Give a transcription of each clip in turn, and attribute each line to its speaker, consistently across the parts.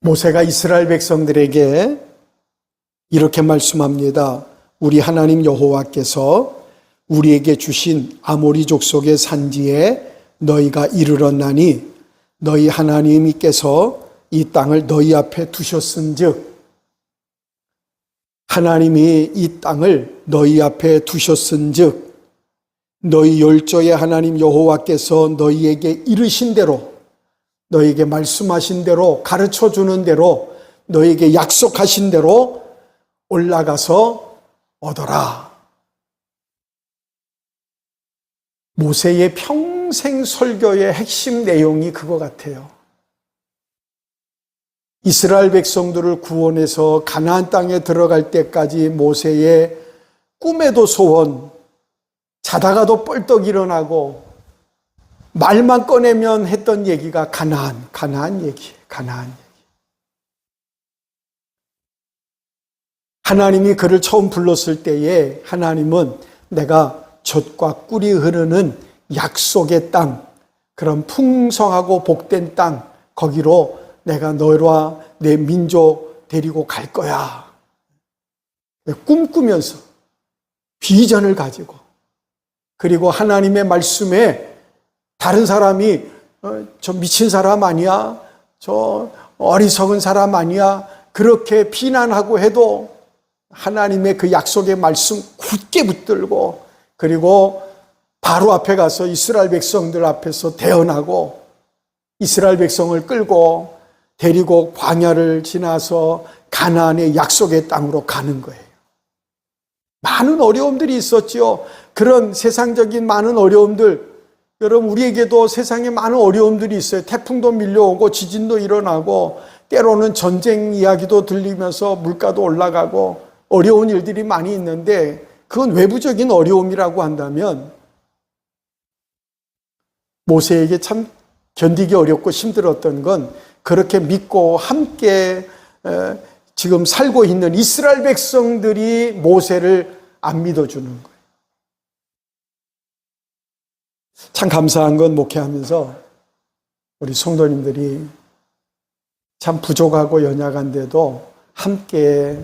Speaker 1: 모세가 이스라엘 백성들에게 이렇게 말씀합니다. 우리 하나님 여호와께서 우리에게 주신 아모리 족속의 산지에 너희가 이르렀나니 너희 하나님께서 이 땅을 너희 앞에 두셨은즉, 하나님이 이 땅을 너희 앞에 두셨은즉 너희 열조의 하나님 여호와께서 너희에게 이르신 대로, 너희에게 말씀하신 대로, 가르쳐 주는 대로, 너희에게 약속하신 대로 올라가서 얻어라. 모세의 평생 설교의 핵심 내용이 그거 같아요. 이스라엘 백성들을 구원해서 가나안 땅에 들어갈 때까지 모세의 꿈에도 소원, 자다가도 뻘떡 일어나고 말만 꺼내면 했던 얘기가 가나안 얘기. 하나님이 그를 처음 불렀을 때에 하나님은 내가 젖과 꿀이 흐르는 약속의 땅, 그런 풍성하고 복된 땅, 거기로 내가 너와 내 민족 데리고 갈 거야. 꿈꾸면서 비전을 가지고, 그리고 하나님의 말씀에 다른 사람이 저 미친 사람 아니야? 저 어리석은 사람 아니야? 그렇게 비난하고 해도 하나님의 그 약속의 말씀 굳게 붙들고, 그리고 바로 앞에 가서 이스라엘 백성들 앞에서 대언하고 이스라엘 백성을 끌고 데리고 광야를 지나서 가나안의 약속의 땅으로 가는 거예요. 많은 어려움들이 있었지요. 그런 세상적인 많은 어려움들, 여러분 우리에게도 세상에 많은 어려움들이 있어요. 태풍도 밀려오고 지진도 일어나고 때로는 전쟁 이야기도 들리면서 물가도 올라가고 어려운 일들이 많이 있는데, 그건 외부적인 어려움이라고 한다면 모세에게 참 견디기 어렵고 힘들었던 건 그렇게 믿고 함께 지금 살고 있는 이스라엘 백성들이 모세를 안 믿어주는 거예요. 참 감사한 건 목회하면서 우리 성도님들이 참 부족하고 연약한데도 함께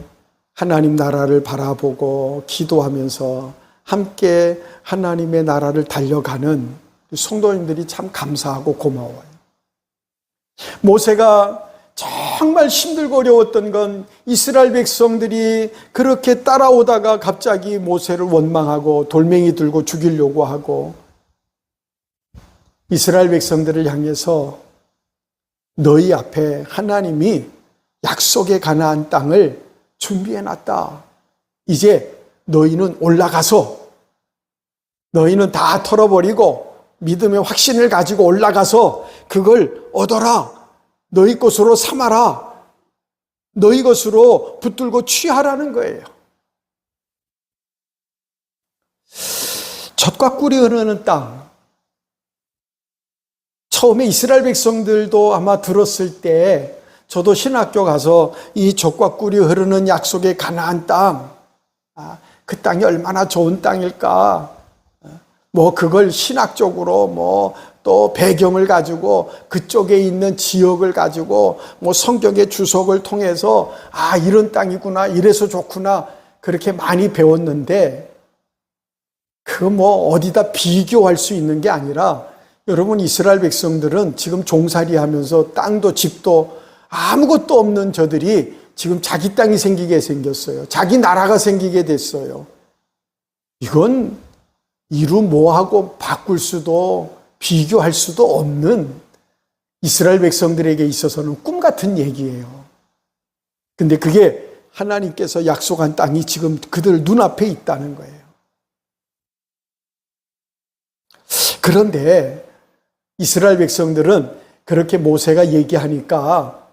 Speaker 1: 하나님 나라를 바라보고 기도하면서 함께 하나님의 나라를 달려가는 성도님들이 참 감사하고 고마워요. 모세가 정말 힘들고 어려웠던 건 이스라엘 백성들이 그렇게 따라오다가 갑자기 모세를 원망하고 돌멩이 들고 죽이려고 하고, 이스라엘 백성들을 향해서 너희 앞에 하나님이 약속의 가나안 땅을 준비해놨다. 이제 너희는 올라가서, 너희는 다 털어버리고 믿음의 확신을 가지고 올라가서 그걸 얻어라. 너희 것으로 삼아라. 너희 것으로 붙들고 취하라는 거예요. 젖과 꿀이 흐르는 땅. 처음에 이스라엘 백성들도 아마 들었을 때, 저도 신학교 가서 이 젖과 꿀이 흐르는 약속의 가나안 땅, 그 땅이 얼마나 좋은 땅일까, 그걸 신학적으로 또 배경을 가지고 그쪽에 있는 지역을 가지고 성경의 주석을 통해서 이런 땅이구나, 이래서 좋구나, 그렇게 많이 배웠는데, 그거 어디다 비교할 수 있는 게 아니라, 여러분 이스라엘 백성들은 지금 종살이 하면서 땅도 집도 아무것도 없는 저들이 지금 자기 땅이 생기게 생겼어요. 자기 나라가 생기게 됐어요. 이건 이루 뭐하고 바꿀 수도 비교할 수도 없는 이스라엘 백성들에게 있어서는 꿈 같은 얘기예요. 근데 그게 하나님께서 약속한 땅이 지금 그들 눈앞에 있다는 거예요. 그런데 이스라엘 백성들은 그렇게 모세가 얘기하니까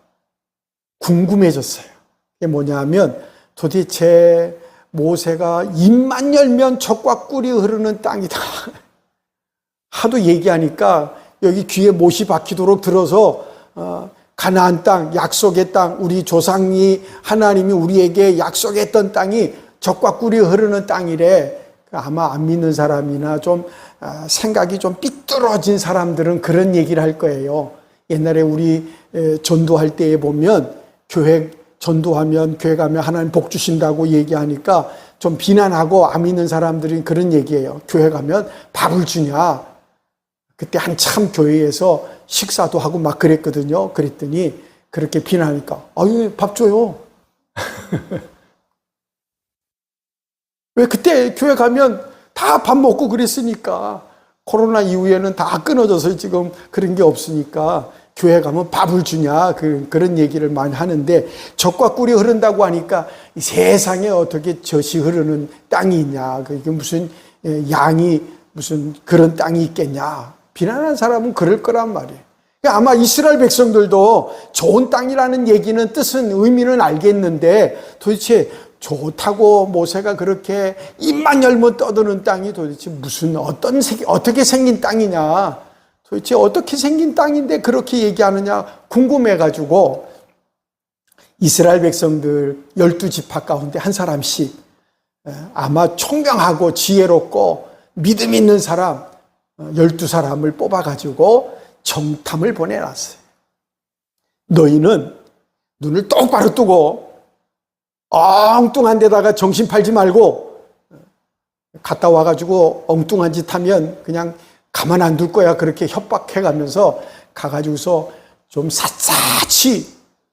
Speaker 1: 궁금해졌어요. 그게 뭐냐 하면, 도대체 모세가 입만 열면 젖과 꿀이 흐르는 땅이다 하도 얘기하니까 여기 귀에 못이 박히도록 들어서 가나안 땅, 약속의 땅, 우리 조상이 하나님이 우리에게 약속했던 땅이 젖과 꿀이 흐르는 땅이래. 아마 안 믿는 사람이나 좀 생각이 좀 삐뚤어진 사람들은 그런 얘기를 할 거예요. 옛날에 우리 전도할 때에 보면 교회 전도하면, 교회 가면 하나님 복 주신다고 얘기하니까 좀 비난하고 안 믿는 사람들이 그런 얘기예요. 교회 가면 밥을 주냐. 그때 한참 교회에서 식사도 하고 막 그랬거든요. 그랬더니 그렇게 비난하니까 아유, 밥 줘요. 왜 그때 교회 가면 다 밥 먹고 그랬으니까. 코로나 이후에는 다 끊어져서 지금 그런 게 없으니까 교회 가면 밥을 주냐 그런 얘기를 많이 하는데, 젖과 꿀이 흐른다고 하니까 이 세상에 어떻게 젖이 흐르는 땅이 있냐, 그게 무슨 양이 무슨 그런 땅이 있겠냐, 비난하는 사람은 그럴 거란 말이에요. 아마 이스라엘 백성들도 좋은 땅이라는 얘기는 뜻은 의미는 알겠는데 도대체 좋다고 모세가 그렇게 입만 열면 떠드는 땅이 도대체 무슨 어떻게 생긴 땅이냐, 도대체 어떻게 생긴 땅인데 그렇게 얘기하느냐 궁금해가지고 이스라엘 백성들 12지파 가운데 한 사람씩 아마 총명하고 지혜롭고 믿음 있는 사람 12사람을 뽑아가지고 정탐을 보내놨어요. 너희는 눈을 똑바로 뜨고 엉뚱한 데다가 정신 팔지 말고 갔다 와가지고 엉뚱한 짓 하면 그냥 가만 안 둘 거야. 그렇게 협박해가면서 가가지고서 좀 샅샅이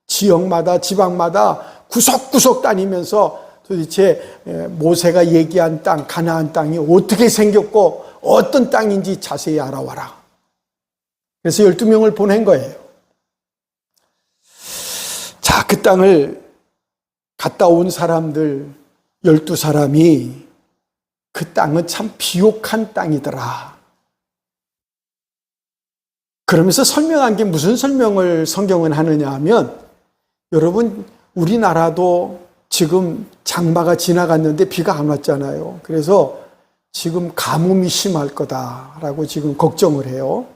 Speaker 1: 지역마다 지방마다 구석구석 다니면서 도대체 모세가 얘기한 땅, 가나안 땅이 어떻게 생겼고 어떤 땅인지 자세히 알아와라. 그래서 12명을 보낸 거예요. 자, 그 땅을 갔다 온 사람들 12사람이 그 땅은 참 비옥한 땅이더라. 그러면서 설명한 게 무슨 설명을 성경은 하느냐 하면, 여러분 우리나라도 지금 장마가 지나갔는데 비가 안 왔잖아요. 그래서 지금 가뭄이 심할 거다라고 지금 걱정을 해요.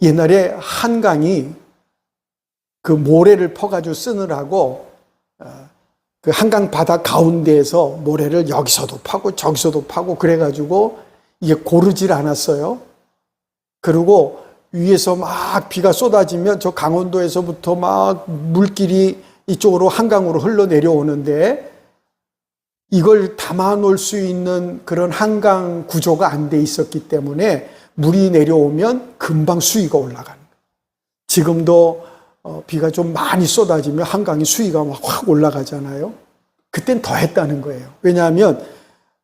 Speaker 1: 옛날에 한강이 그 모래를 퍼가지고 쓰느라고 그 한강 바다 가운데에서 모래를 여기서도 파고 저기서도 파고 그래가지고 이게 고르질 않았어요. 그리고 위에서 막 비가 쏟아지면 저 강원도에서부터 막 물길이 이쪽으로 한강으로 흘러내려오는데 이걸 담아놓을 수 있는 그런 한강 구조가 안 돼 있었기 때문에 물이 내려오면 금방 수위가 올라가는 거예요. 지금도 비가 좀 많이 쏟아지면 한강의 수위가 막 확 올라가잖아요. 그땐 더 했다는 거예요. 왜냐하면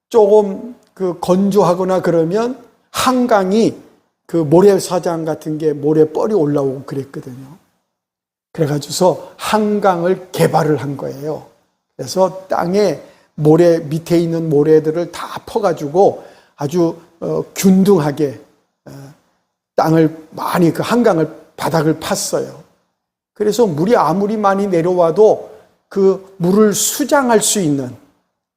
Speaker 1: 조금 그 건조하거나 그러면 한강이 그 모래사장 같은 게 모래뻘이 올라오고 그랬거든요. 그래가지고서 한강을 개발을 한 거예요. 그래서 땅에 모래 밑에 있는 모래들을 다 퍼가지고 아주 균등하게 땅을 많이 그 한강을 바닥을 팠어요. 그래서 물이 아무리 많이 내려와도 그 물을 수장할 수 있는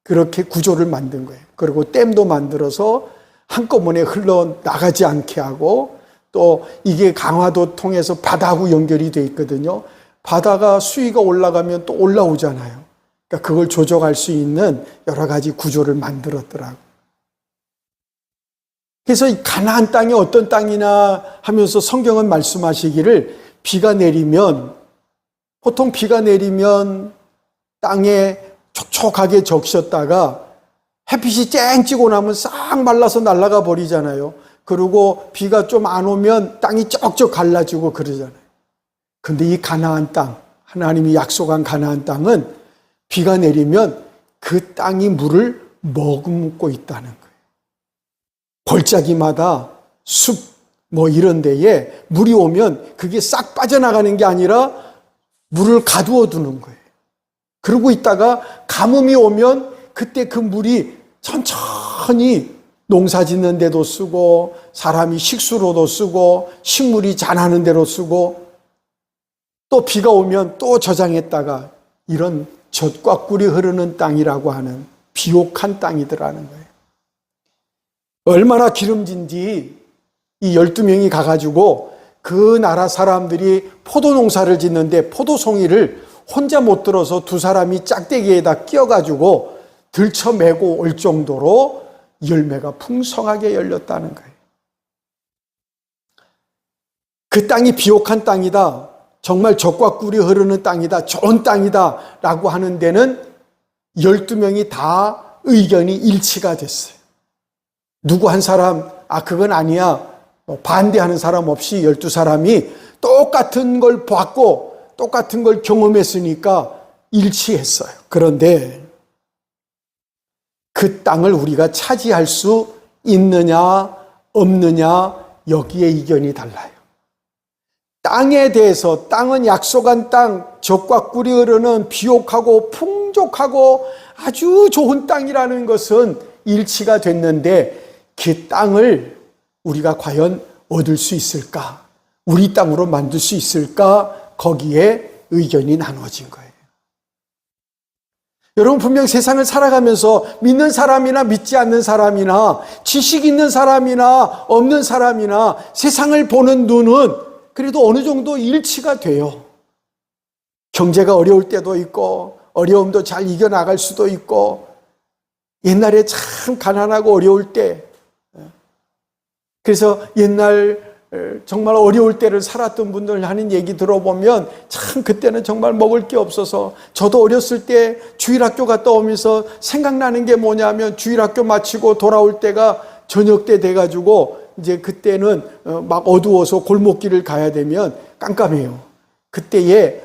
Speaker 1: 그렇게 구조를 만든 거예요. 그리고 댐도 만들어서 한꺼번에 흘러나가지 않게 하고, 또 이게 강화도 통해서 바다하고 연결이 돼 있거든요. 바다가 수위가 올라가면 또 올라오잖아요. 그러니까 그걸 조정할 수 있는 여러 가지 구조를 만들었더라고요. 그래서 이 가나안 땅이 어떤 땅이나 하면서 성경은 말씀하시기를, 비가 내리면, 보통 비가 내리면 땅에 촉촉하게 적셨다가 햇빛이 쨍 찌고 나면 싹 말라서 날아가 버리잖아요. 그리고 비가 좀 안 오면 땅이 쩍쩍 갈라지고 그러잖아요. 근데 이 가나안 땅, 하나님이 약속한 가나안 땅은 비가 내리면 그 땅이 물을 머금고 있다는 거예요. 골짜기마다 숲 뭐 이런 데에 물이 오면 그게 싹 빠져나가는 게 아니라 물을 가두어 두는 거예요. 그러고 있다가 가뭄이 오면 그때 그 물이 천천히 농사 짓는 데도 쓰고 사람이 식수로도 쓰고 식물이 자라는 데로 쓰고, 또 비가 오면 또 저장했다가, 이런 젖과 꿀이 흐르는 땅이라고 하는 비옥한 땅이더라는 거예요. 얼마나 기름진지 이 12명이 가가지고 그 나라 사람들이 포도 농사를 짓는데 포도송이를 혼자 못 들어서 두 사람이 짝대기에다 끼어가지고 들쳐매고 올 정도로 열매가 풍성하게 열렸다는 거예요. 그 땅이 비옥한 땅이다. 정말 젖과 꿀이 흐르는 땅이다, 좋은 땅이다 라고 하는 데는 12명이 다 의견이 일치가 됐어요. 누구 한 사람 그건 아니야 반대하는 사람 없이 12사람이 똑같은 걸 봤고 똑같은 걸 경험했으니까 일치했어요. 그런데 그 땅을 우리가 차지할 수 있느냐 없느냐 여기에 의견이 달라요. 땅에 대해서 땅은 약속한 땅, 젖과 꿀이 흐르는 비옥하고 풍족하고 아주 좋은 땅이라는 것은 일치가 됐는데 그 땅을 우리가 과연 얻을 수 있을까? 우리 땅으로 만들 수 있을까? 거기에 의견이 나눠진 거예요. 여러분 분명 세상을 살아가면서 믿는 사람이나 믿지 않는 사람이나 지식 있는 사람이나 없는 사람이나 세상을 보는 눈은 그래도 어느 정도 일치가 돼요. 경제가 어려울 때도 있고 어려움도 잘 이겨나갈 수도 있고 옛날에 참 가난하고 어려울 때 그래서 옛날 정말 어려울 때를 살았던 분들 하는 얘기 들어보면 참 그때는 정말 먹을 게 없어서 저도 어렸을 때 주일학교 갔다 오면서 생각나는 게 뭐냐면 주일학교 마치고 돌아올 때가 저녁 때 돼가지고 이제 그때는 막 어두워서 골목길을 가야 되면 깜깜해요. 그때에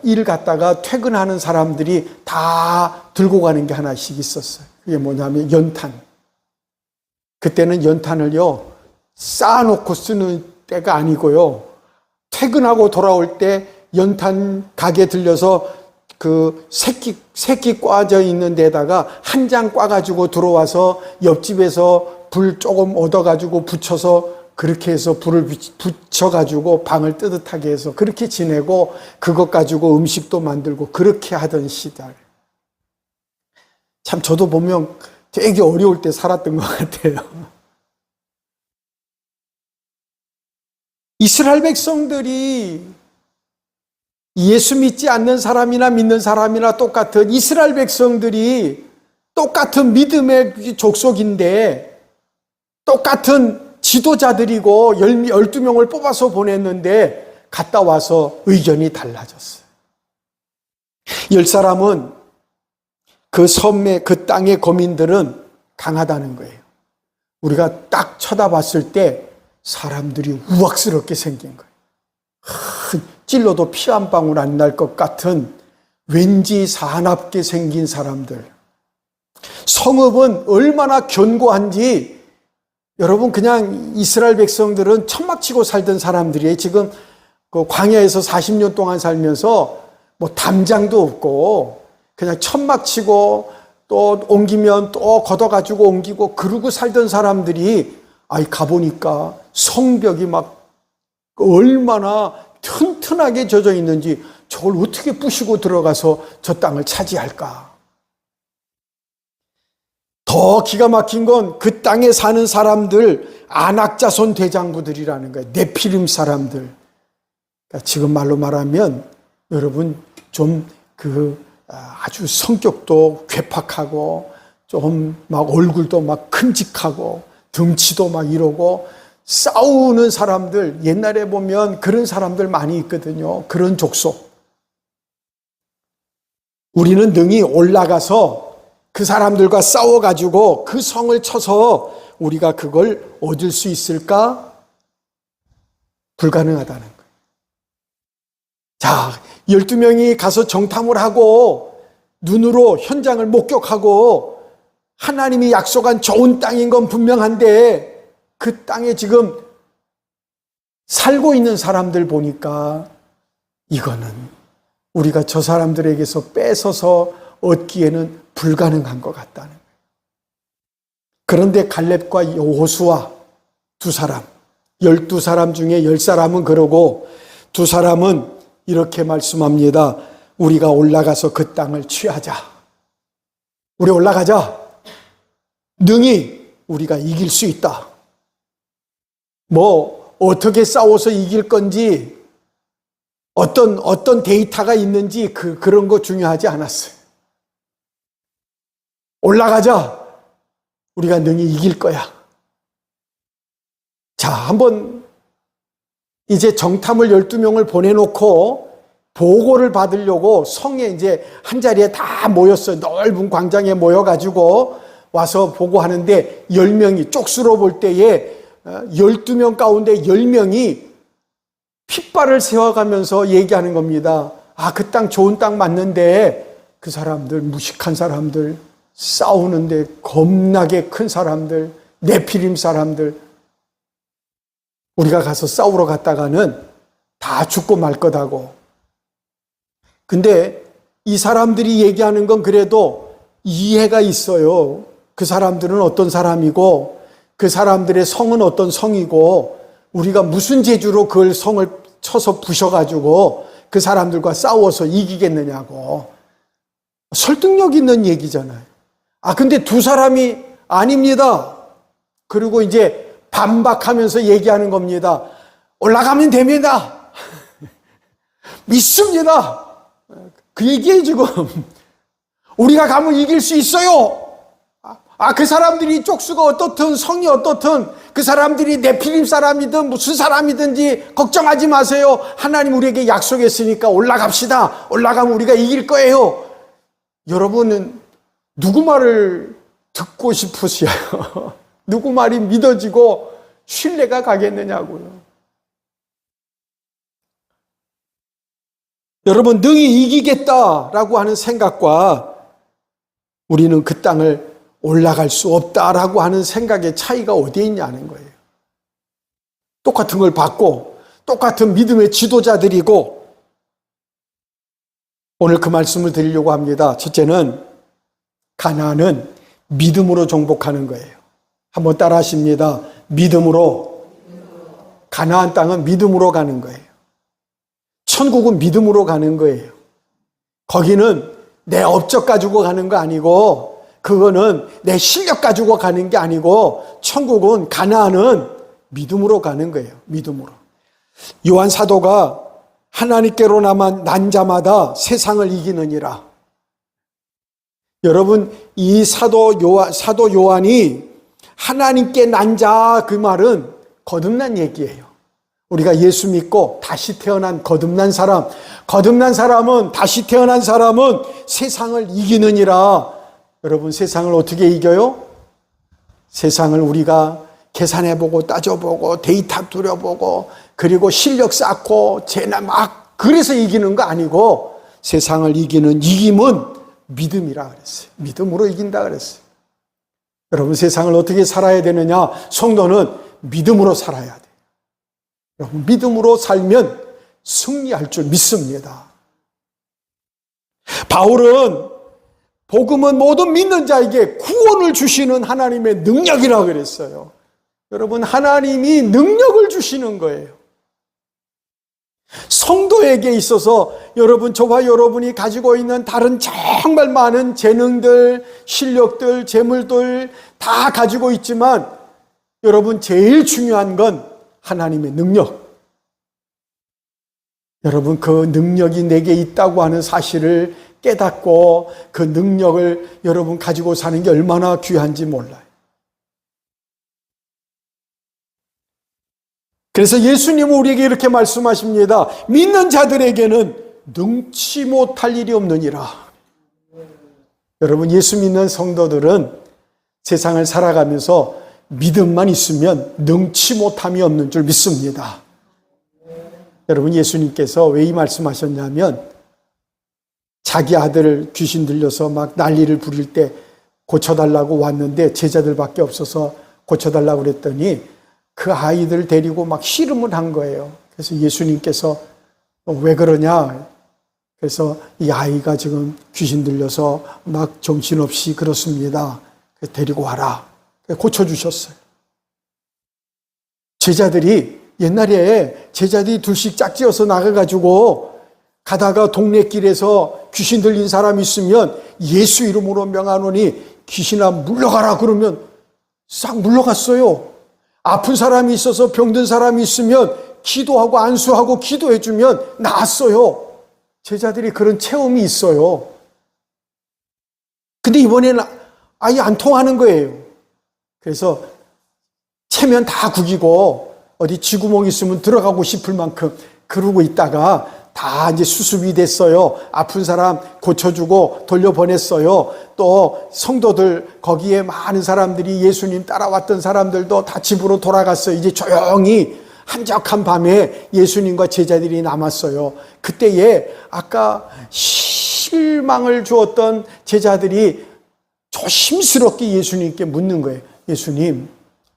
Speaker 1: 일 갔다가 퇴근하는 사람들이 다 들고 가는 게 하나씩 있었어요. 그게 뭐냐면 연탄. 그때는 연탄을요 쌓아놓고 쓰는 때가 아니고요. 퇴근하고 돌아올 때 연탄 가게 들려서 그 새끼 꽈져 있는 데다가 한 장 꽈가지고 들어와서 옆집에서 불 조금 얻어가지고 붙여서 그렇게 해서 불을 붙여가지고 방을 뜨뜻하게 해서 그렇게 지내고 그것 가지고 음식도 만들고 그렇게 하던 시절. 참 저도 보면 되게 어려울 때 살았던 것 같아요. 이스라엘 백성들이 예수 믿지 않는 사람이나 믿는 사람이나 똑같은 이스라엘 백성들이 똑같은 믿음의 족속인데 똑같은 지도자들이고 12명을 뽑아서 보냈는데 갔다 와서 의견이 달라졌어요. 10사람은 그 섬의 그 땅의 거민들은 강하다는 거예요. 우리가 딱 쳐다봤을 때 사람들이 우악스럽게 생긴 거예요. 찔러도 피 한 방울 안 날 것 같은 왠지 사납게 생긴 사람들. 성읍은 얼마나 견고한지 여러분 그냥 이스라엘 백성들은 천막치고 살던 사람들이에요. 지금 그 광야에서 40년 동안 살면서 뭐 담장도 없고 그냥 천막치고 또 옮기면 또 걷어가지고 옮기고 그러고 살던 사람들이 가보니까 성벽이 막 얼마나 튼튼하게 젖어 있는지 저걸 어떻게 부시고 들어가서 저 땅을 차지할까? 더 기가 막힌 건 그 땅에 사는 사람들 아낙자손 대장부들이라는 거예요. 네피림 사람들. 그러니까 지금 말로 말하면 여러분 좀 아주 성격도 괴팍하고 좀 막 얼굴도 막 큼직하고 덩치도 막 이러고 싸우는 사람들 옛날에 보면 그런 사람들 많이 있거든요. 그런 족속. 우리는 능히 올라가서 그 사람들과 싸워가지고 그 성을 쳐서 우리가 그걸 얻을 수 있을까? 불가능하다는 거예요. 자, 12명이 가서 정탐을 하고 눈으로 현장을 목격하고 하나님이 약속한 좋은 땅인 건 분명한데 그 땅에 지금 살고 있는 사람들 보니까 이거는 우리가 저 사람들에게서 뺏어서 얻기에는 불가능한 것 같다는 거예요. 그런데 갈렙과 여호수아 두 사람, 12사람 중에 10사람은 그러고 두 사람은 이렇게 말씀합니다. 우리가 올라가서 그 땅을 취하자. 우리 올라가자. 능히 우리가 이길 수 있다. 뭐 어떻게 싸워서 이길 건지 어떤 데이터가 있는지 그런 거 중요하지 않았어요. 올라가자. 우리가 능히 이길 거야. 자, 한번 이제 정탐을 12명을 보내놓고 보고를 받으려고 성에 이제 한 자리에 다 모였어요. 넓은 광장에 모여가지고 와서 보고하는데 10명이 쪽수로 볼 때에 12명 가운데 10명이 핏발을 세워가면서 얘기하는 겁니다. 아, 그 땅 좋은 땅 맞는데 그 사람들, 무식한 사람들, 싸우는데 겁나게 큰 사람들, 네피림 사람들, 우리가 가서 싸우러 갔다가는 다 죽고 말 거다고. 근데 이 사람들이 얘기하는 건 그래도 이해가 있어요. 그 사람들은 어떤 사람이고 그 사람들의 성은 어떤 성이고 우리가 무슨 재주로 그 성을 쳐서 부셔가지고 그 사람들과 싸워서 이기겠느냐고. 설득력 있는 얘기잖아요. 아, 근데 두 사람이 아닙니다. 그리고 이제 반박하면서 얘기하는 겁니다. 올라가면 됩니다. 믿습니다. 그 얘기에 지금 우리가 가면 이길 수 있어요. 아, 그 사람들이 쪽수가 어떻든 성이 어떻든 그 사람들이 네피림 사람이든 무슨 사람이든지 걱정하지 마세요. 하나님 우리에게 약속했으니까 올라갑시다. 올라가면 우리가 이길 거예요. 여러분은 누구 말을 듣고 싶으세요? 누구 말이 믿어지고 신뢰가 가겠느냐고요. 여러분, 능히 이기겠다라고 하는 생각과 우리는 그 땅을 올라갈 수 없다라고 하는 생각의 차이가 어디에 있냐는 거예요. 똑같은 걸 받고 똑같은 믿음의 지도자들이고 오늘 그 말씀을 드리려고 합니다. 첫째는 가나안은 믿음으로 정복하는 거예요. 한번 따라 하십니다. 믿음으로. 가나안 땅은 믿음으로 가는 거예요. 천국은 믿음으로 가는 거예요. 거기는 내 업적 가지고 가는 거 아니고 그거는 내 실력 가지고 가는 게 아니고 천국은 가나안은 믿음으로 가는 거예요. 믿음으로. 요한 사도가 하나님께로 난 자마다 세상을 이기느니라. 여러분, 이 사도 요한이 하나님께 난 자 그 말은 거듭난 얘기예요. 우리가 예수 믿고 다시 태어난 거듭난 사람은 다시 태어난 사람은 세상을 이기느니라. 여러분, 세상을 어떻게 이겨요? 세상을 우리가 계산해보고 따져보고 데이터 두려보고 그리고 실력 쌓고 재나 막 그래서 이기는 거 아니고 세상을 이기는 이김은 믿음이라 그랬어요. 믿음으로 이긴다 그랬어요. 여러분, 세상을 어떻게 살아야 되느냐? 성도는 믿음으로 살아야 돼요. 여러분, 믿음으로 살면 승리할 줄 믿습니다. 바울은 복음은 모든 믿는 자에게 구원을 주시는 하나님의 능력이라고 그랬어요. 여러분, 하나님이 능력을 주시는 거예요. 성도에게 있어서 여러분, 저와 여러분이 가지고 있는 다른 정말 많은 재능들, 실력들, 재물들 다 가지고 있지만 여러분, 제일 중요한 건 하나님의 능력. 여러분, 그 능력이 내게 있다고 하는 사실을 깨닫고 그 능력을 여러분 가지고 사는 게 얼마나 귀한지 몰라요. 그래서 예수님은 우리에게 이렇게 말씀하십니다. 믿는 자들에게는 능치 못할 일이 없느니라. 여러분, 예수 믿는 성도들은 세상을 살아가면서 믿음만 있으면 능치 못함이 없는 줄 믿습니다. 여러분, 예수님께서 왜 이 말씀하셨냐면 자기 아들 귀신 들려서 막 난리를 부릴 때 고쳐달라고 왔는데 제자들밖에 없어서 고쳐달라고 그랬더니 그 아이들을 데리고 막 씨름을 한 거예요. 그래서 예수님께서 왜 그러냐? 그래서 이 아이가 지금 귀신 들려서 막 정신없이 그렇습니다. 데리고 와라. 고쳐주셨어요. 제자들이 옛날에 제자들이 둘씩 짝지어서 나가가지고 가다가 동네 길에서 귀신 들린 사람이 있으면 예수 이름으로 명하노니 귀신아 물러가라 그러면 싹 물러갔어요. 아픈 사람이 있어서 병든 사람이 있으면 기도하고 안수하고 기도해주면 나았어요. 제자들이 그런 체험이 있어요. 근데 이번에는 아예 안 통하는 거예요. 그래서 체면 다 구기고 어디 쥐구멍 있으면 들어가고 싶을 만큼 그러고 있다가 다 다 이제 수습이 됐어요. 아픈 사람 고쳐주고 돌려보냈어요. 또 성도들, 거기에 많은 사람들이 예수님 따라왔던 사람들도 다 집으로 돌아갔어요. 이제 조용히 한적한 밤에 예수님과 제자들이 남았어요. 그때에 아까 실망을 주었던 제자들이 조심스럽게 예수님께 묻는 거예요. 예수님,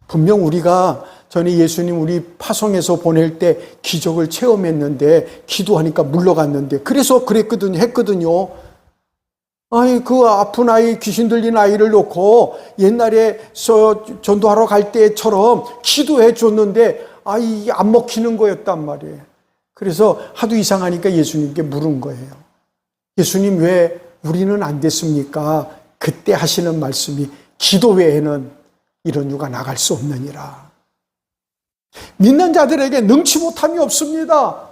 Speaker 1: 분명 우리가 전에 예수님 우리 파송해서 보낼 때 기적을 체험했는데 기도하니까 물러갔는데 그래서 했거든요. 아니, 그 아픈 아이, 귀신 들린 아이를 놓고 옛날에 전도하러 갈 때처럼 기도해 줬는데 이게 안 먹히는 거였단 말이에요. 그래서 하도 이상하니까 예수님께 물은 거예요. 예수님, 왜 우리는 안 됐습니까? 그때 하시는 말씀이 기도 외에는 이런 유가 나갈 수 없느니라. 믿는 자들에게 능치 못함이 없습니다.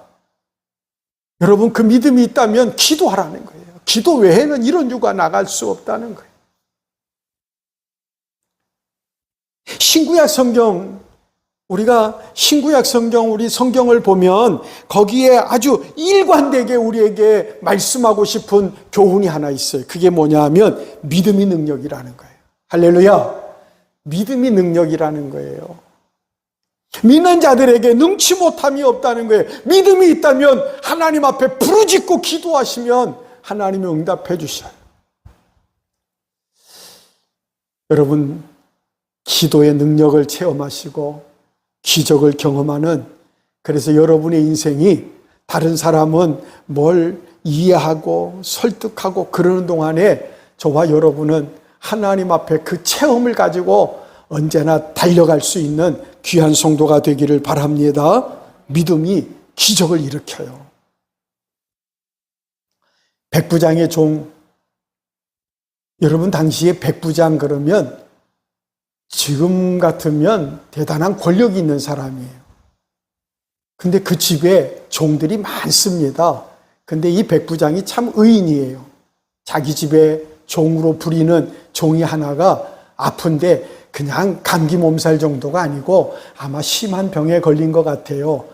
Speaker 1: 여러분, 그 믿음이 있다면 기도하라는 거예요. 기도 외에는 이런 유가 나갈 수 없다는 거예요. 신구약 성경, 우리가 신구약 성경, 우리 성경을 보면 거기에 아주 일관되게 우리에게 말씀하고 싶은 교훈이 하나 있어요. 그게 뭐냐 하면 믿음이 능력이라는 거예요. 할렐루야. 믿음이 능력이라는 거예요. 믿는 자들에게 능치 못함이 없다는 거예요. 믿음이 있다면 하나님 앞에 부르짖고 기도하시면 하나님이 응답해 주셔요. 여러분, 기도의 능력을 체험하시고 기적을 경험하는, 그래서 여러분의 인생이 다른 사람은 뭘 이해하고 설득하고 그러는 동안에 저와 여러분은 하나님 앞에 그 체험을 가지고 언제나 달려갈 수 있는 귀한 성도가 되기를 바랍니다. 믿음이 기적을 일으켜요. 백부장의 종, 여러분 당시에 백부장 그러면 지금 같으면 대단한 권력이 있는 사람이에요. 근데 그 집에 종들이 많습니다. 근데 이 백부장이 참 의인이에요. 자기 집에 종으로 부리는 종이 하나가 아픈데 그냥 감기 몸살 정도가 아니고 아마 심한 병에 걸린 것 같아요.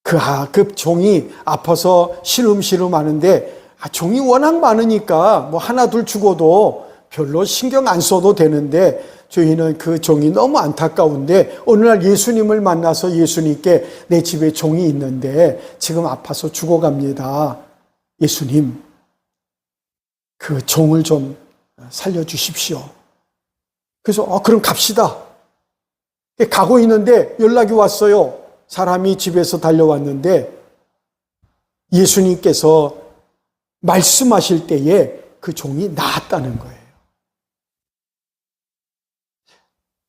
Speaker 1: 그 종이 아파서 시름시름 하는데 종이 워낙 많으니까 뭐 하나 둘 죽어도 별로 신경 안 써도 되는데 저희는 그 종이 너무 안타까운데 어느 날 예수님을 만나서 예수님께 내 집에 종이 있는데 지금 아파서 죽어갑니다. 예수님, 그 종을 좀 살려주십시오. 그래서 그럼 갑시다. 가고 있는데 연락이 왔어요. 사람이 집에서 달려왔는데 예수님께서 말씀하실 때에 그 종이 나았다는 거예요.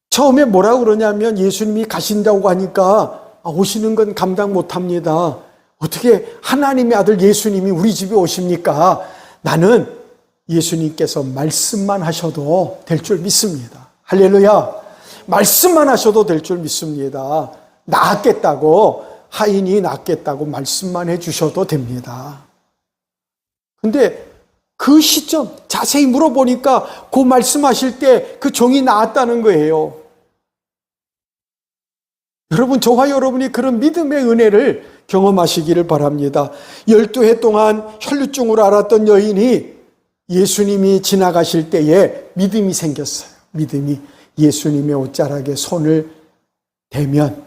Speaker 1: 처음에 뭐라고 그러냐면 예수님이 가신다고 하니까 오시는 건 감당 못합니다. 어떻게 하나님의 아들 예수님이 우리 집에 오십니까? 나는 예수님께서 말씀만 하셔도 될 줄 믿습니다. 할렐루야. 말씀만 하셔도 될 줄 믿습니다. 낫겠다고, 하인이 낫겠다고 말씀만 해주셔도 됩니다. 근데 그 시점 자세히 물어보니까 그 말씀하실 때 그 종이 나았다는 거예요. 여러분, 저와 여러분이 그런 믿음의 은혜를 경험하시기를 바랍니다. 12해 동안 혈루증으로 앓았던 여인이 예수님이 지나가실 때에 믿음이 생겼어요. 믿음이. 예수님의 옷자락에 손을 대면,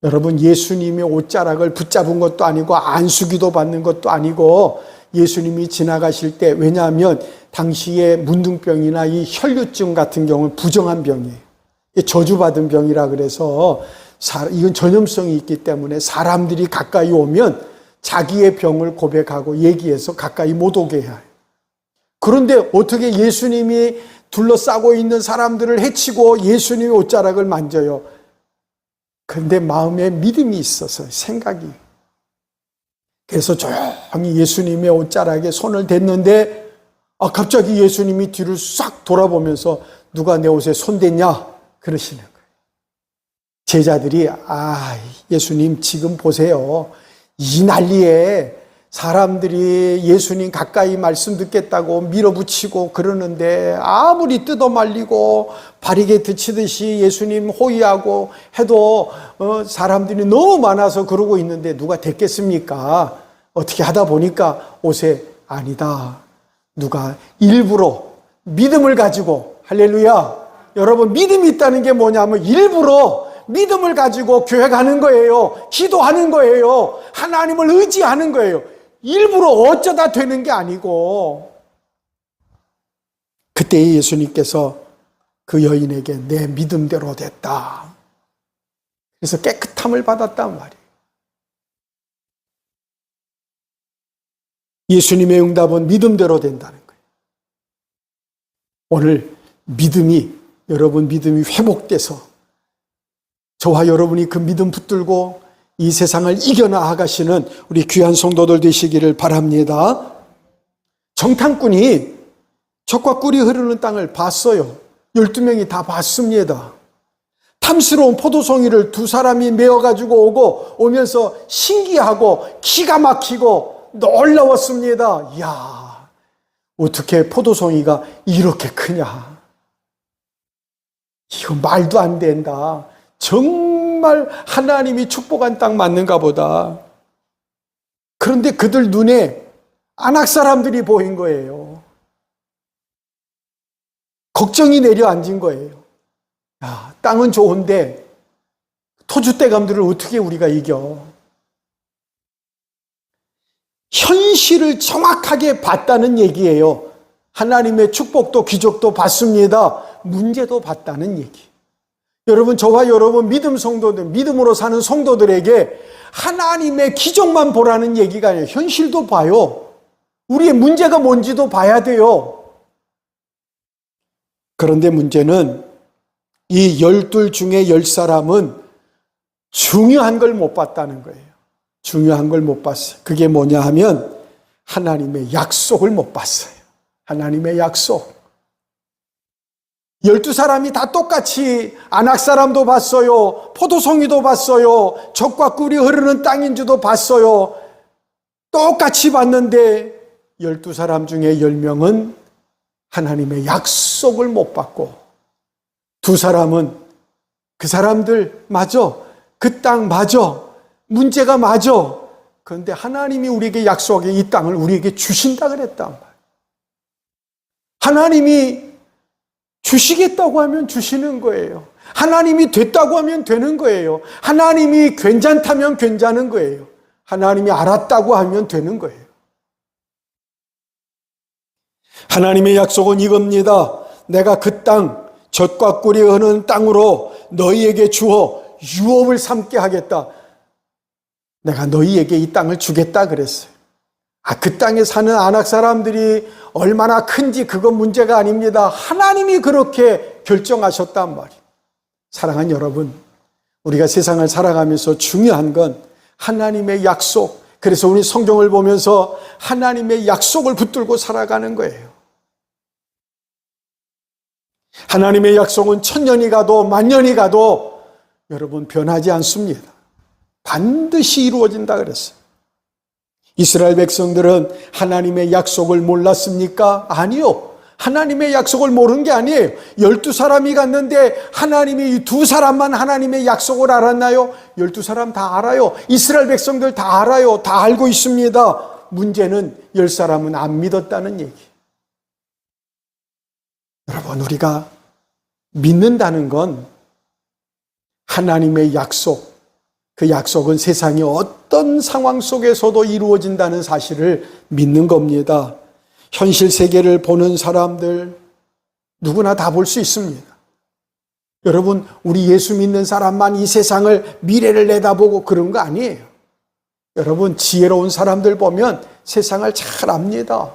Speaker 1: 여러분, 예수님의 옷자락을 붙잡은 것도 아니고 안수기도 받는 것도 아니고 예수님이 지나가실 때, 왜냐하면 당시에 문둥병이나 이 혈루증 같은 경우는 부정한 병이에요. 저주받은 병이라 그래서 이건 전염성이 있기 때문에 사람들이 가까이 오면 자기의 병을 고백하고 얘기해서 가까이 못 오게 해요. 그런데 어떻게 예수님이 둘러싸고 있는 사람들을 해치고 예수님의 옷자락을 만져요? 근데 마음에 믿음이 있어서, 생각이. 그래서 조용히 예수님의 옷자락에 손을 댔는데 갑자기 예수님이 뒤를 싹 돌아보면서 누가 내 옷에 손댔냐? 그러시는 거예요. 제자들이 예수님 지금 보세요. 이 난리에 사람들이 예수님 가까이 말씀 듣겠다고 밀어붙이고 그러는데 아무리 뜯어 말리고 바리게 드치듯이 예수님 호위하고 해도 사람들이 너무 많아서 그러고 있는데 누가 됐겠습니까? 어떻게 하다 보니까 옷에 아니다. 누가 일부러 믿음을 가지고, 할렐루야. 여러분, 믿음이 있다는 게 뭐냐면 일부러 믿음을 가지고 교회 가는 거예요. 기도하는 거예요. 하나님을 의지하는 거예요. 일부러 어쩌다 되는 게 아니고. 그때 예수님께서 그 여인에게 내 믿음대로 됐다. 그래서 깨끗함을 받았단 말이에요. 예수님의 응답은 믿음대로 된다는 거예요. 오늘 여러분 믿음이 회복돼서 저와 여러분이 그 믿음 붙들고 이 세상을 이겨나가시는 우리 귀한 성도들 되시기를 바랍니다. 정탐꾼이 젖과 꿀이 흐르는 땅을 봤어요. 12명이 다 봤습니다. 탐스러운 포도송이를 두 사람이 메어가지고 오면서 신기하고 기가 막히고 놀라웠습니다. 이야, 어떻게 포도송이가 이렇게 크냐. 이거 말도 안 된다. 정말 하나님이 축복한 땅 맞는가 보다. 그런데 그들 눈에 안악 사람들이 보인 거예요. 걱정이 내려앉은 거예요. 야, 땅은 좋은데 토주대감들을 어떻게 우리가 이겨? 현실을 정확하게 봤다는 얘기예요. 하나님의 축복도 기적도 봤습니다. 문제도 봤다는 얘기. 여러분, 저와 여러분 믿음 성도들, 믿음으로 사는 성도들에게 하나님의 기적만 보라는 얘기가 아니에요. 현실도 봐요. 우리의 문제가 뭔지도 봐야 돼요. 그런데 문제는 이 12 중에 10사람은 중요한 걸 못 봤다는 거예요. 중요한 걸 못 봤어요. 그게 뭐냐 하면 하나님의 약속을 못 봤어요. 하나님의 약속. 12사람이 다 똑같이 안악 사람도 봤어요. 포도송이도 봤어요. 젖과 꿀이 흐르는 땅인지도 봤어요. 똑같이 봤는데 12사람 중에 10명은 하나님의 약속을 못 받고, 두 사람은 그 사람들 맞아, 그 땅 맞아, 문제가 맞아. 그런데 하나님이 우리에게 약속해 이 땅을 우리에게 주신다 그랬단 말이에요. 하나님이 주시겠다고 하면 주시는 거예요. 하나님이 됐다고 하면 되는 거예요. 하나님이 괜찮다면 괜찮은 거예요. 하나님이 알았다고 하면 되는 거예요. 하나님의 약속은 이겁니다. 내가 그 땅, 젖과 꿀이 흐르는 땅으로 너희에게 주어 유업을 삼게 하겠다. 내가 너희에게 이 땅을 주겠다 그랬어요. 그 땅에 사는 안악 사람들이 얼마나 큰지 그건 문제가 아닙니다. 하나님이 그렇게 결정하셨단 말이에요. 사랑하는 여러분, 우리가 세상을 살아가면서 중요한 건 하나님의 약속. 그래서 우리 성경을 보면서 하나님의 약속을 붙들고 살아가는 거예요. 하나님의 약속은 1000년이 가도 만년이 가도 여러분 변하지 않습니다. 반드시 이루어진다 그랬어요. 이스라엘 백성들은 하나님의 약속을 몰랐습니까? 아니요. 하나님의 약속을 모르는 게 아니에요. 12사람이 갔는데 하나님이 이 두 사람만 하나님의 약속을 알았나요? 12사람 다 알아요. 이스라엘 백성들 다 알아요. 다 알고 있습니다. 문제는 10사람은 안 믿었다는 얘기. 여러분, 우리가 믿는다는 건 하나님의 약속, 그 약속은 세상의 어떤 상황 속에서도 이루어진다는 사실을 믿는 겁니다. 현실 세계를 보는 사람들 누구나 다 볼 수 있습니다. 여러분, 우리 예수 믿는 사람만 이 세상을, 미래를 내다보고 그런 거 아니에요. 여러분, 지혜로운 사람들 보면 세상을 잘 압니다.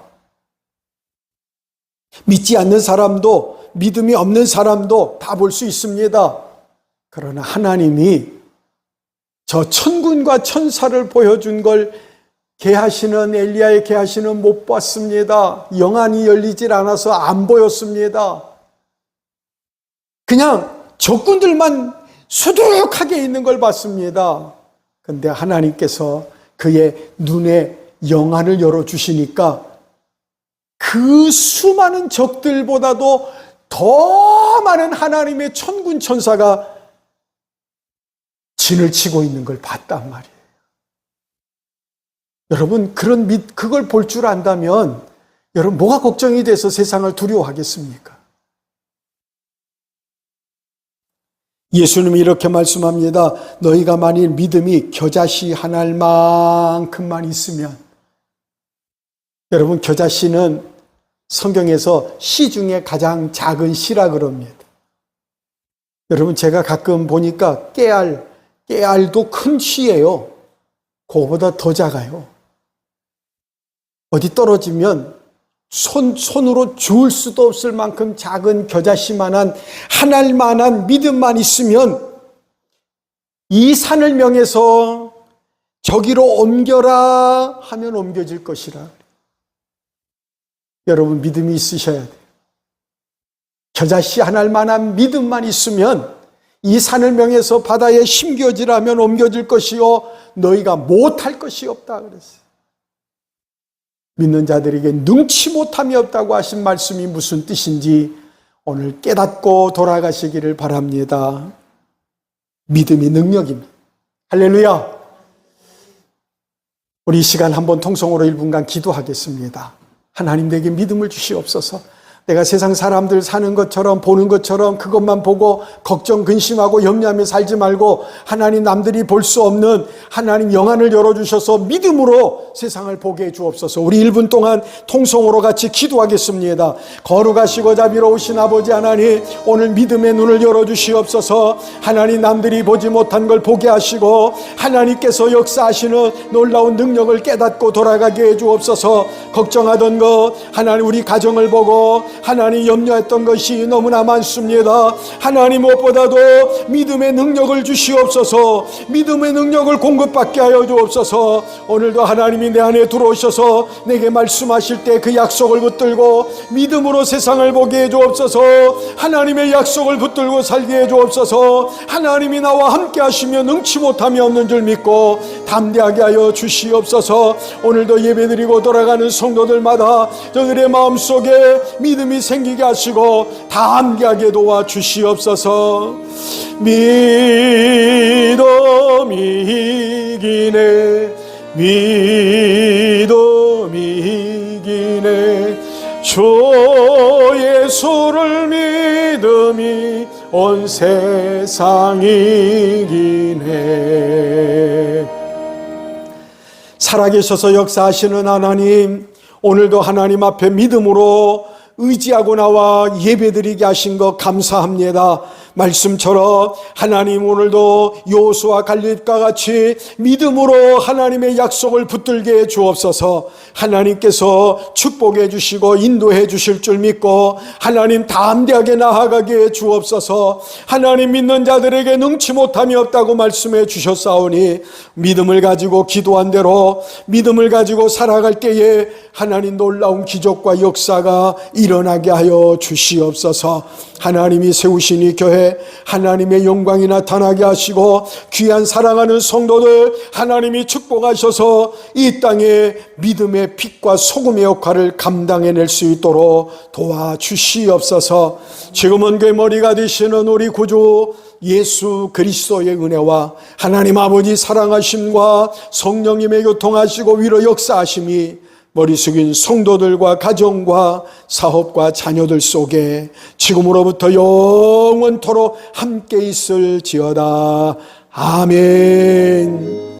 Speaker 1: 믿지 않는 사람도, 믿음이 없는 사람도 다 볼 수 있습니다. 그러나 하나님이 저 천군과 천사를 보여준 걸 게하시는, 엘리야의 게하시는 못 봤습니다. 영안이 열리질 않아서 안 보였습니다. 그냥 적군들만 수두룩하게 있는 걸 봤습니다. 그런데 하나님께서 그의 눈에 영안을 열어주시니까 그 수많은 적들보다도 더 많은 하나님의 천군 천사가 진을 치고 있는 걸 봤단 말이에요. 여러분, 그걸 볼 줄 안다면 여러분 뭐가 걱정이 돼서 세상을 두려워하겠습니까? 예수님이 이렇게 말씀합니다. 너희가 만일 믿음이 겨자씨 한 알만큼만 있으면, 여러분 겨자씨는 성경에서 씨 중에 가장 작은 씨라 그럽니다. 여러분 제가 가끔 보니까 깨알도 큰 씨예요. 그거보다 더 작아요. 어디 떨어지면 손으로 주울 수도 없을 만큼 작은 겨자씨만한 한 알만한 믿음만 있으면 이 산을 명해서 저기로 옮겨라 하면 옮겨질 것이라. 여러분 믿음이 있으셔야 돼요. 겨자씨 한 알만한 믿음만 있으면 이 산을 명해서 바다에 심겨지라면 옮겨질 것이요 너희가 못할 것이 없다 그랬어요. 믿는 자들에게 능치 못함이 없다고 하신 말씀이 무슨 뜻인지 오늘 깨닫고 돌아가시기를 바랍니다. 믿음이 능력입니다. 할렐루야. 우리 이 시간 한번 통성으로 1분간 기도하겠습니다. 하나님 내게 믿음을 주시옵소서. 내가 세상 사람들 사는 것처럼 보는 것처럼 그것만 보고 걱정 근심하고 염려하며 살지 말고 하나님 남들이 볼 수 없는 하나님 영안을 열어주셔서 믿음으로 세상을 보게 해 주옵소서. 우리 1분 동안 통성으로 같이 기도하겠습니다. 거룩하시고 자비로우신 아버지 하나님, 오늘 믿음의 눈을 열어주시옵소서. 하나님 남들이 보지 못한 걸 보게 하시고 하나님께서 역사하시는 놀라운 능력을 깨닫고 돌아가게 해 주옵소서. 걱정하던 것 하나님 우리 가정을 보고 하나님 염려했던 것이 너무나 많습니다. 하나님 무엇보다도 믿음의 능력을 주시옵소서. 믿음의 능력을 공급받게 하여 주옵소서. 오늘도 하나님이 내 안에 들어오셔서 내게 말씀하실 때 그 약속을 붙들고 믿음으로 세상을 보게 해 주옵소서. 하나님의 약속을 붙들고 살게 해 주옵소서. 하나님이 나와 함께 하시며 능치 못함이 없는 줄 믿고 담대하게 하여 주시옵소서. 오늘도 예배드리고 돌아가는 성도들마다 저들의 마음속에 믿음이 생기게 하시고 담대하게 도와주시옵소서. 믿음이 이기네, 믿음이 이기네, 주 예수를 믿음이 온 세상 이기네. 살아계셔서 역사하시는 하나님, 오늘도 하나님 앞에 믿음으로 의지하고 나와 예배드리게 하신 것 감사합니다. 말씀처럼 하나님 오늘도 여호수아 갈렙과 같이 믿음으로 하나님의 약속을 붙들게 해 주옵소서. 하나님께서 축복해 주시고 인도해 주실 줄 믿고 하나님 담대하게 나아가게 해 주옵소서. 하나님 믿는 자들에게 능치 못함이 없다고 말씀해 주셨사오니 믿음을 가지고 기도한 대로 믿음을 가지고 살아갈 때에 하나님 놀라운 기적과 역사가 일어나게 하여 주시옵소서. 하나님이 세우신 이 교회 하나님의 영광이 나타나게 하시고 귀한 사랑하는 성도들 하나님이 축복하셔서 이 땅에 믿음의 빛과 소금의 역할을 감당해낼 수 있도록 도와주시옵소서. 지금은 그 머리가 되시는 우리 구주 예수 그리스도의 은혜와 하나님 아버지 사랑하심과 성령님의 교통하시고 위로 역사하심이 머리 숙인 성도들과 가정과 사업과 자녀들 속에 지금으로부터 영원토록 함께 있을지어다. 아멘.